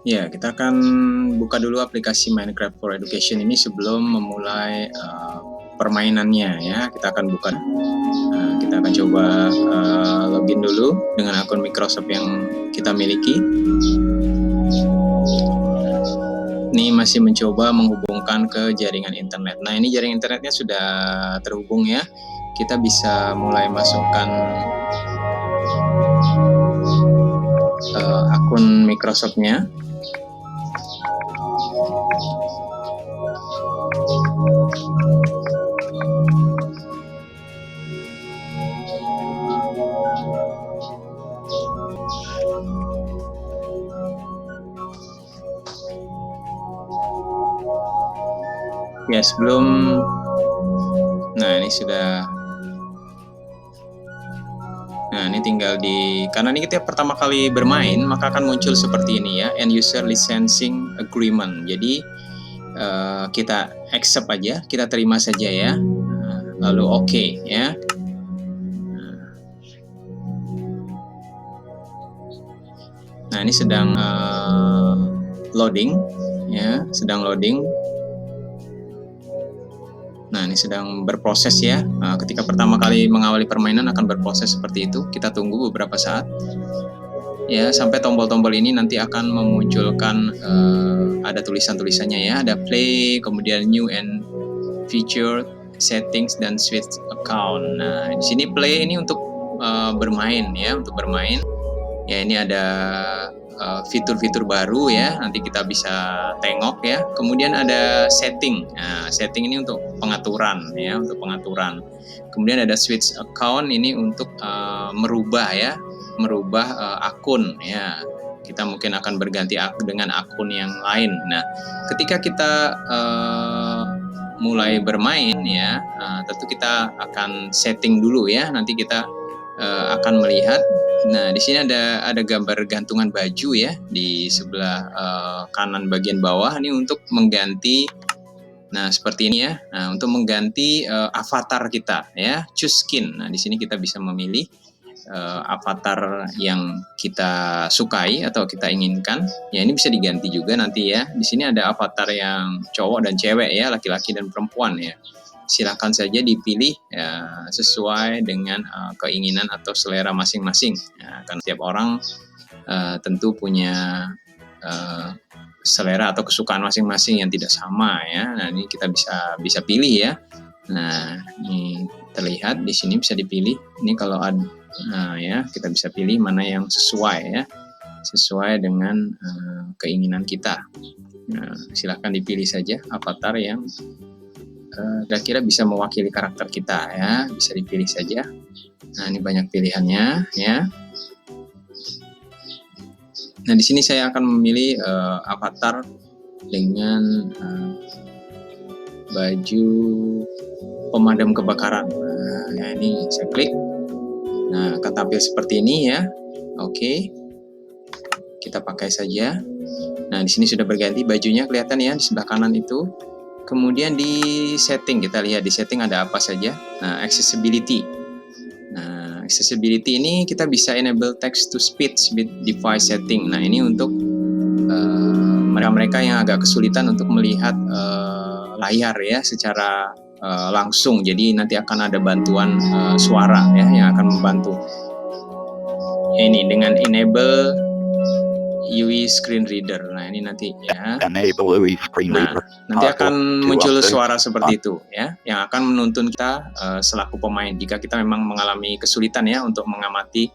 Ya, kita akan buka dulu aplikasi Minecraft for Education ini sebelum memulai permainannya ya. Kita akan buka. Kita akan coba login dulu dengan akun Microsoft yang kita miliki. Ini masih mencoba menghubungkan ke jaringan internet. Nah, ini jaringan internetnya sudah terhubung ya. Kita bisa mulai masukkan akun Microsoft-nya. Ya, sebelum ini sudah. Nah, ini tinggal karena ini kita pertama kali bermain, maka akan muncul seperti ini ya, End User Licensing Agreement. Jadi kita accept aja, kita terima saja ya. Lalu oke ya. Nah, ini sedang loading ya, sedang loading. Nah, ini sedang berproses ya. Ketika pertama kali mengawali permainan akan berproses seperti itu. Kita tunggu beberapa saat. Ya, sampai tombol-tombol ini nanti akan memunculkan ada tulisan-tulisannya ya. Ada play, kemudian new and feature, settings, dan switch account. Nah, di sini play ini untuk bermain ya, untuk bermain. Ya, ini ada fitur-fitur baru ya, nanti kita bisa tengok ya. Kemudian ada setting. Nah, setting ini untuk pengaturan ya, untuk pengaturan. Kemudian ada switch account, ini untuk merubah ya, merubah akun ya. Kita mungkin akan berganti dengan akun yang lain. Nah, ketika kita mulai bermain ya, tentu kita akan setting dulu ya. Nanti kita akan melihat. Nah, di sini ada gambar gantungan baju ya di sebelah kanan bagian bawah. Ini untuk mengganti. Nah, seperti ini ya. Nah, untuk mengganti avatar kita ya, choose skin. Nah, di sini kita bisa memilih avatar yang kita sukai atau kita inginkan. Ya, ini bisa diganti juga nanti ya. Di sini ada avatar yang cowok dan cewek ya, laki-laki dan perempuan ya. Silakan saja dipilih ya, sesuai dengan keinginan atau selera masing-masing ya, karena setiap orang tentu punya selera atau kesukaan masing-masing yang tidak sama ya. Nah, ini kita bisa pilih ya. Nah, ini terlihat di sini bisa dipilih. Ini kalau ada ya, kita bisa pilih mana yang sesuai ya, sesuai dengan keinginan kita. Nah, silakan dipilih saja avatar yang kira-kira bisa mewakili karakter kita ya, bisa dipilih saja. Nah, ini banyak pilihannya ya. Nah, di sini saya akan memilih avatar dengan baju pemadam kebakaran. Nah, ini saya klik. Nah, akan tampil seperti ini ya. Oke. Kita pakai saja. Nah, di sini sudah berganti bajunya, kelihatan ya di sebelah kanan itu. Kemudian di setting, kita lihat di setting ada apa saja. Nah, accessibility. Nah, accessibility ini kita bisa enable text to speech with device setting. Nah, ini untuk mereka-mereka yang agak kesulitan untuk melihat layar ya secara langsung. Jadi nanti akan ada bantuan suara ya yang akan membantu. Ini dengan enable UI screen reader. Nah, ini nanti ya. Enable UI screen reader. Nanti akan muncul suara seperti itu ya, yang akan menuntun kita selaku pemain jika kita memang mengalami kesulitan ya untuk mengamati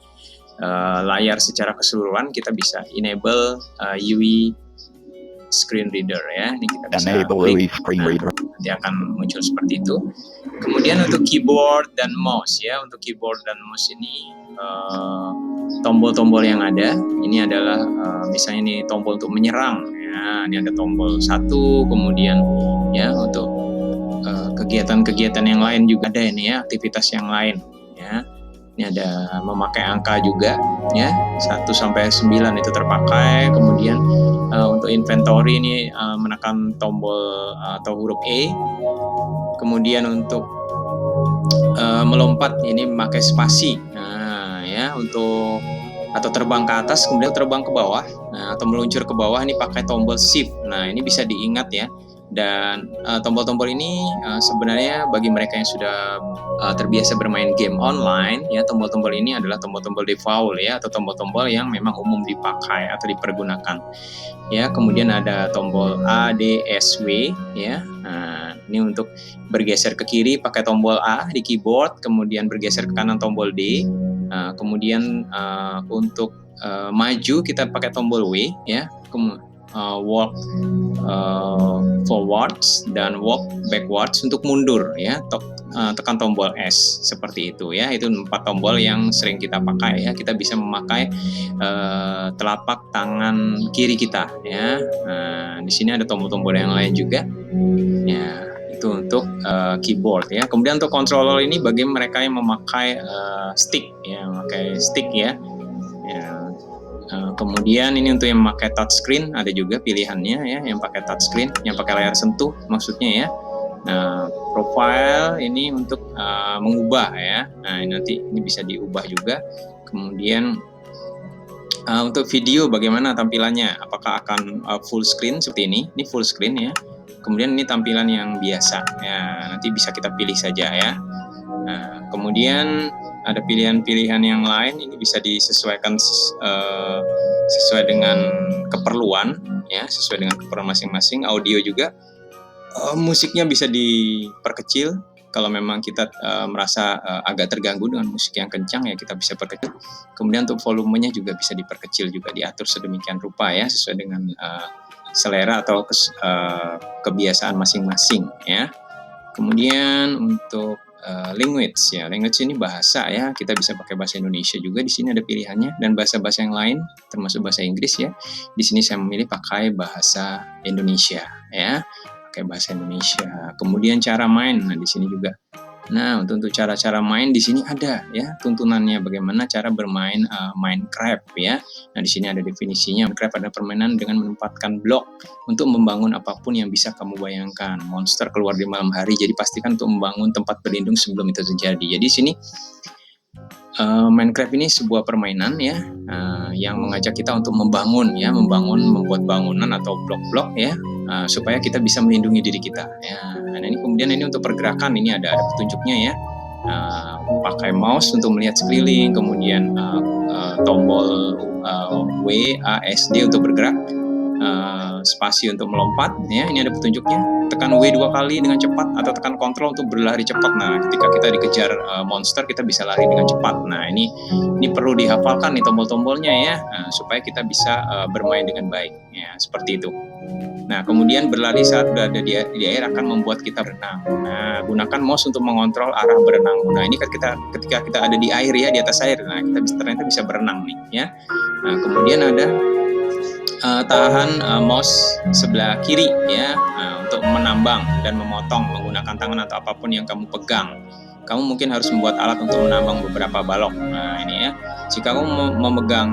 layar secara keseluruhan. Kita bisa enable UI screen reader ya. Ini kita bisa klik. Nanti akan muncul seperti itu. Kemudian untuk keyboard dan mouse ya, untuk keyboard dan mouse ini tombol-tombol yang ada ini adalah misalnya ini tombol untuk menyerang ya, ini ada tombol 1, kemudian ya untuk kegiatan-kegiatan yang lain juga ada ini ya, aktivitas yang lain ya. Ini ada memakai angka juga ya, 1 sampai 9 itu terpakai. Kemudian untuk inventory ini menekan tombol atau huruf E. Kemudian untuk melompat ini memakai spasi. Nah, ya, untuk atau terbang ke atas kemudian terbang ke bawah Nah, tombol luncur ke bawah ini pakai tombol shift. Nah, ini bisa diingat ya. Dan tombol-tombol ini sebenarnya bagi mereka yang sudah terbiasa bermain game online ya, tombol-tombol ini adalah tombol-tombol default ya, atau tombol-tombol yang memang umum dipakai atau dipergunakan. Ya, kemudian ada tombol A, D, S, W ya. Nah, ini untuk bergeser ke kiri pakai tombol A di keyboard, kemudian bergeser ke kanan tombol D. Kemudian untuk maju kita pakai tombol W ya. Walk forwards dan walk backwards. Untuk mundur ya, tekan tombol S seperti itu ya. Itu 4 tombol yang sering kita pakai ya. Kita bisa memakai telapak tangan kiri kita ya. Nah, di sini ada tombol-tombol yang lain juga ya. Itu untuk keyboard ya. Kemudian untuk controller ini bagi mereka yang memakai stick ya, memakai stick ya. Kemudian ini untuk yang memakai touchscreen ada juga pilihannya ya, yang pakai touchscreen, yang pakai layar sentuh maksudnya ya. Nah, profile ini untuk mengubah ya. Nah, nanti ini bisa diubah juga. Kemudian untuk video bagaimana tampilannya? Apakah akan full screen seperti ini? Ini full screen ya. Kemudian ini tampilan yang biasa ya. Nanti bisa kita pilih saja ya. Nah, kemudian ada pilihan-pilihan yang lain, ini bisa disesuaikan sesuai dengan keperluan ya, sesuai dengan keperluan masing-masing. Audio juga, musiknya bisa diperkecil kalau memang kita merasa agak terganggu dengan musik yang kencang ya, kita bisa perkecil. Kemudian untuk volumenya juga bisa diperkecil, juga diatur sedemikian rupa ya, sesuai dengan selera atau kebiasaan masing-masing ya. Kemudian untuk language ya, language ini bahasa ya, kita bisa pakai bahasa Indonesia juga. Di sini ada pilihannya, dan bahasa-bahasa yang lain termasuk bahasa Inggris ya. Di sini saya memilih pakai bahasa Indonesia ya, pakai bahasa Indonesia. Kemudian cara main, nah di sini juga. Nah, untuk cara-cara main di sini ada ya tuntunannya, bagaimana cara bermain Minecraft ya. Nah, di sini ada definisinya. Minecraft adalah permainan dengan menempatkan blok untuk membangun apapun yang bisa kamu bayangkan. Monster keluar di malam hari, jadi pastikan untuk membangun tempat berlindung sebelum itu terjadi. Jadi di sini Minecraft ini sebuah permainan ya, yang mengajak kita untuk membangun ya, membuat bangunan atau blok-blok ya, supaya kita bisa melindungi diri kita ya. Nah, ini kemudian ini untuk pergerakan, ini ada petunjuknya ya. Pakai mouse untuk melihat sekeliling, kemudian tombol W, A, S, D untuk bergerak, spasi untuk melompat ya, ini ada petunjuknya. Tekan W 2 kali dengan cepat, atau tekan Ctrl untuk berlari cepat. Nah, ketika kita dikejar monster, kita bisa lari dengan cepat. Nah, ini perlu dihafalkan nih tombol-tombolnya ya, supaya kita bisa bermain dengan baik ya, seperti itu. Nah, kemudian berlari saat berada di air akan membuat kita berenang. Nah, gunakan mouse untuk mengontrol arah berenang. Nah, ini ketika kita ada di air ya, di atas air, nah kita ternyata bisa berenang nih ya. Nah, kemudian ada tahan mouse sebelah kiri ya, untuk menambang dan memotong menggunakan tangan atau apapun yang kamu pegang. Kamu mungkin harus membuat alat untuk menambang beberapa balok. Nah, ini ya. Jika kamu memegang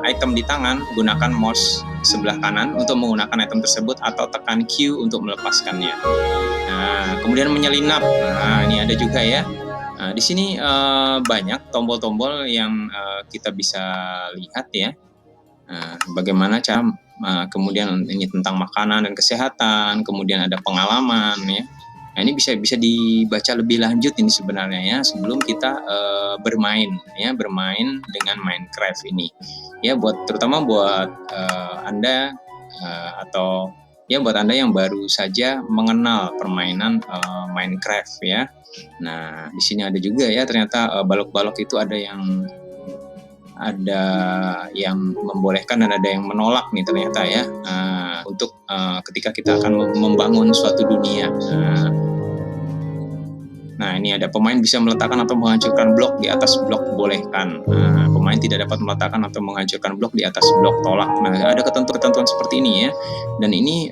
item di tangan, gunakan mouse sebelah kanan untuk menggunakan item tersebut, atau tekan Q untuk melepaskannya. Nah, kemudian menyelinap. Nah, ini ada juga ya. Nah, di sini banyak tombol-tombol yang kita bisa lihat ya. Bagaimana cara, kemudian ini tentang makanan dan kesehatan, kemudian ada pengalaman ya. Nah, ini bisa dibaca lebih lanjut ini sebenarnya ya, sebelum kita bermain dengan Minecraft ini ya, terutama buat Anda atau ya buat Anda yang baru saja mengenal permainan Minecraft ya. Nah, di sini ada juga ya, ternyata balok-balok itu ada yang membolehkan dan ada yang menolak nih ternyata ya, untuk ketika kita akan membangun suatu dunia. Nah, ini ada pemain bisa meletakkan atau menghancurkan blok di atas blok bolehkan. Pemain tidak dapat meletakkan atau menghancurkan blok di atas blok tolak. Nah, ada ketentuan seperti ini ya. Dan ini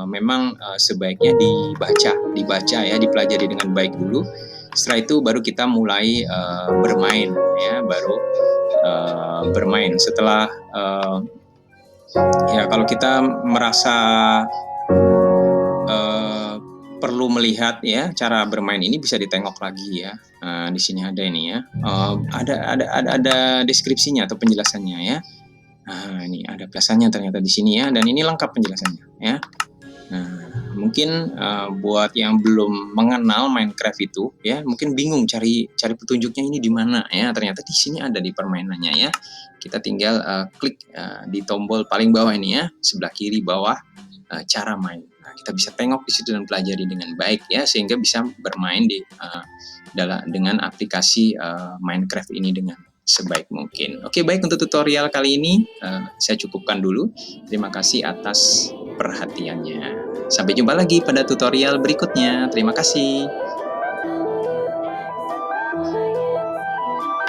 memang sebaiknya dibaca ya, dipelajari dengan baik dulu. Setelah itu baru kita mulai bermain ya, bermain. Setelah ya kalau kita merasa perlu melihat ya cara bermain ini, bisa ditengok lagi ya. Di sini ada ini ya, ada deskripsinya atau penjelasannya ya. Nah, ini ada plasannya ternyata di sini ya, dan ini lengkap penjelasannya ya. Nah, mungkin buat yang belum mengenal Minecraft itu ya, mungkin bingung cari petunjuknya ini di mana ya. Ternyata di sini ada di permainannya ya. Kita tinggal klik di tombol paling bawah ini ya, sebelah kiri bawah cara main. Nah, kita bisa tengok di situ dan pelajari dengan baik ya, sehingga bisa bermain dengan aplikasi Minecraft ini dengan sebaik mungkin. Oke, baik, untuk tutorial kali ini saya cukupkan dulu. Terima kasih atas perhatiannya. Sampai jumpa lagi pada tutorial berikutnya. Terima kasih.